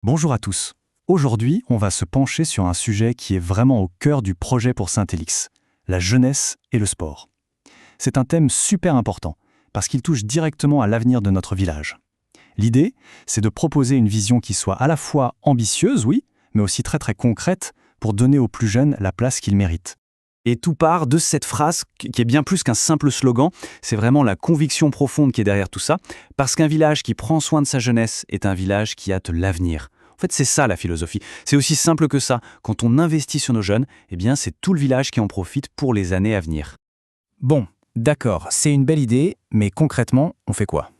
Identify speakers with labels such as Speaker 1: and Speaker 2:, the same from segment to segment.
Speaker 1: Bonjour à tous. Aujourd'hui, on va se pencher sur un sujet qui est vraiment au cœur du projet pour Saint-Élix, la jeunesse et le sport. C'est un thème super important, parce qu'il touche directement à l'avenir de notre village. L'idée, c'est de proposer une vision qui soit à la fois ambitieuse, oui, mais aussi très concrète, pour donner aux plus jeunes la place qu'ils méritent.
Speaker 2: Et tout part de cette phrase qui est bien plus qu'un simple slogan, c'est vraiment la conviction profonde qui est derrière tout ça, parce qu'un village qui prend soin de sa jeunesse est un village qui hâte l'avenir. En fait, c'est ça la philosophie. C'est aussi simple que ça. Quand on investit sur nos jeunes, eh bien, c'est tout le village qui en profite pour les années à venir.
Speaker 1: Bon, d'accord, c'est une belle idée, mais concrètement, on fait quoi?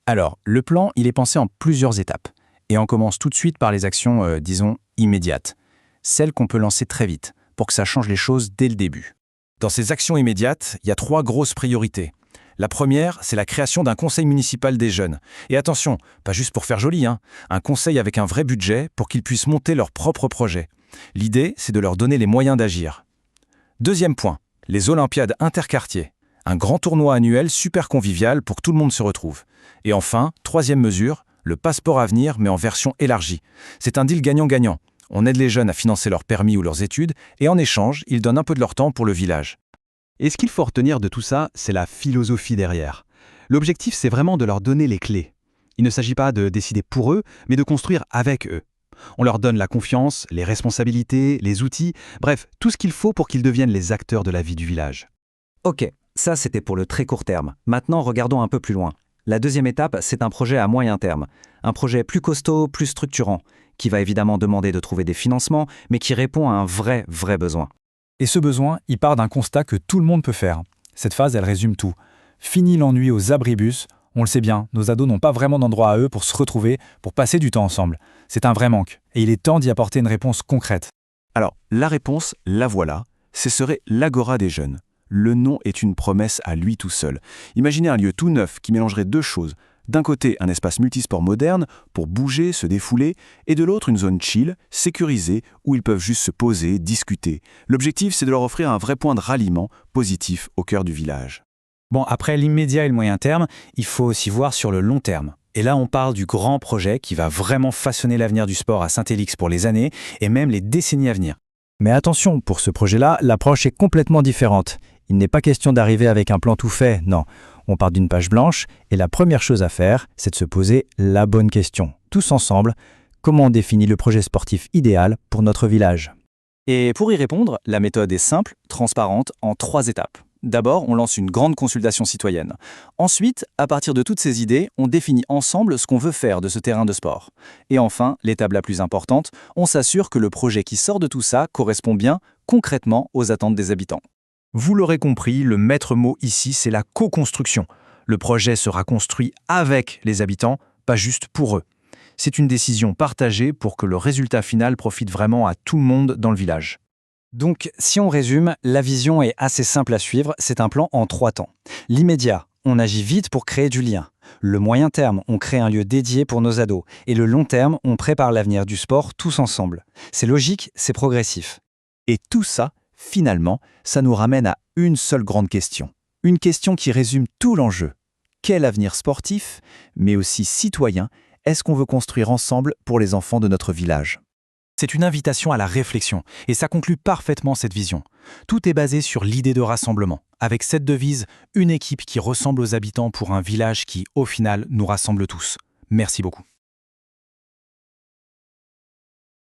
Speaker 1: Alors, le plan, il est pensé en plusieurs étapes. Et on commence tout de suite par les actions, disons, immédiates. Celles qu'on peut lancer très vite, pour que ça change les choses dès le début. Dans ces actions immédiates, il y a 3 grosses priorités. La première, c'est la création d'un conseil municipal des jeunes. Et attention, pas juste pour faire joli, un conseil avec un vrai budget pour qu'ils puissent monter leurs propres projets. L'idée, c'est de leur donner les moyens d'agir. Deuxième point, les Olympiades interquartiers. Un grand tournoi annuel super convivial pour que tout le monde se retrouve. Et enfin, troisième mesure, le passeport à venir, mais en version élargie. C'est un deal gagnant-gagnant. On aide les jeunes à financer leur permis ou leurs études, et en échange, ils donnent un peu de leur temps pour le village.
Speaker 2: Et ce qu'il faut retenir de tout ça, c'est la philosophie derrière. L'objectif, c'est vraiment de leur donner les clés. Il ne s'agit pas de décider pour eux, mais de construire avec eux. On leur donne la confiance, les responsabilités, les outils, bref, tout ce qu'il faut pour qu'ils deviennent les acteurs de la vie du village.
Speaker 3: Ok, ça c'était pour le très court terme. Maintenant, regardons un peu plus loin. La deuxième étape, c'est un projet à moyen terme. Un projet plus costaud, plus structurant, qui va évidemment demander de trouver des financements, mais qui répond à un vrai besoin.
Speaker 1: Et ce besoin, il part d'un constat que tout le monde peut faire. Cette phase, elle résume tout. Fini l'ennui aux abribus. On le sait bien, nos ados n'ont pas vraiment d'endroit à eux pour se retrouver, pour passer du temps ensemble. C'est un vrai manque, et il est temps d'y apporter une réponse concrète.
Speaker 2: Alors, la réponse, la voilà. Ce serait l'Agora des jeunes. Le nom est une promesse à lui tout seul. Imaginez un lieu tout neuf qui mélangerait deux choses. D'un côté, un espace multisport moderne pour bouger, se défouler, et de l'autre, une zone chill, sécurisée, où ils peuvent juste se poser, discuter. L'objectif, c'est de leur offrir un vrai point de ralliement positif au cœur du village.
Speaker 1: Bon, après l'immédiat et le moyen terme, il faut aussi voir sur le long terme. Et là, on parle du grand projet qui va vraiment façonner l'avenir du sport à Saint-Élix pour les années et même les décennies à venir. Mais attention, pour ce projet-là, l'approche est complètement différente. Il n'est pas question d'arriver avec un plan tout fait, non. On part d'une page blanche et la première chose à faire, c'est de se poser la bonne question. Tous ensemble, comment on définit le projet sportif idéal pour notre village?
Speaker 3: Et pour y répondre, la méthode est simple, transparente, en 3 étapes. D'abord, on lance une grande consultation citoyenne. Ensuite, à partir de toutes ces idées, on définit ensemble ce qu'on veut faire de ce terrain de sport. Et enfin, l'étape la plus importante, on s'assure que le projet qui sort de tout ça correspond bien, concrètement, aux attentes des habitants.
Speaker 1: Vous l'aurez compris, le maître mot ici, c'est la co-construction. Le projet sera construit avec les habitants, pas juste pour eux. C'est une décision partagée pour que le résultat final profite vraiment à tout le monde dans le village.
Speaker 3: Donc, si on résume, la vision est assez simple à suivre, c'est un plan en 3 temps. L'immédiat, on agit vite pour créer du lien. Le moyen terme, on crée un lieu dédié pour nos ados. Et le long terme, on prépare l'avenir du sport tous ensemble. C'est logique, c'est progressif.
Speaker 2: Et tout ça, finalement, ça nous ramène à une seule grande question. Une question qui résume tout l'enjeu. Quel avenir sportif, mais aussi citoyen, est-ce qu'on veut construire ensemble pour les enfants de notre village ?
Speaker 1: C'est une invitation à la réflexion, et ça conclut parfaitement cette vision. Tout est basé sur l'idée de rassemblement, avec cette devise, une équipe qui ressemble aux habitants pour un village qui, au final, nous rassemble tous. Merci beaucoup.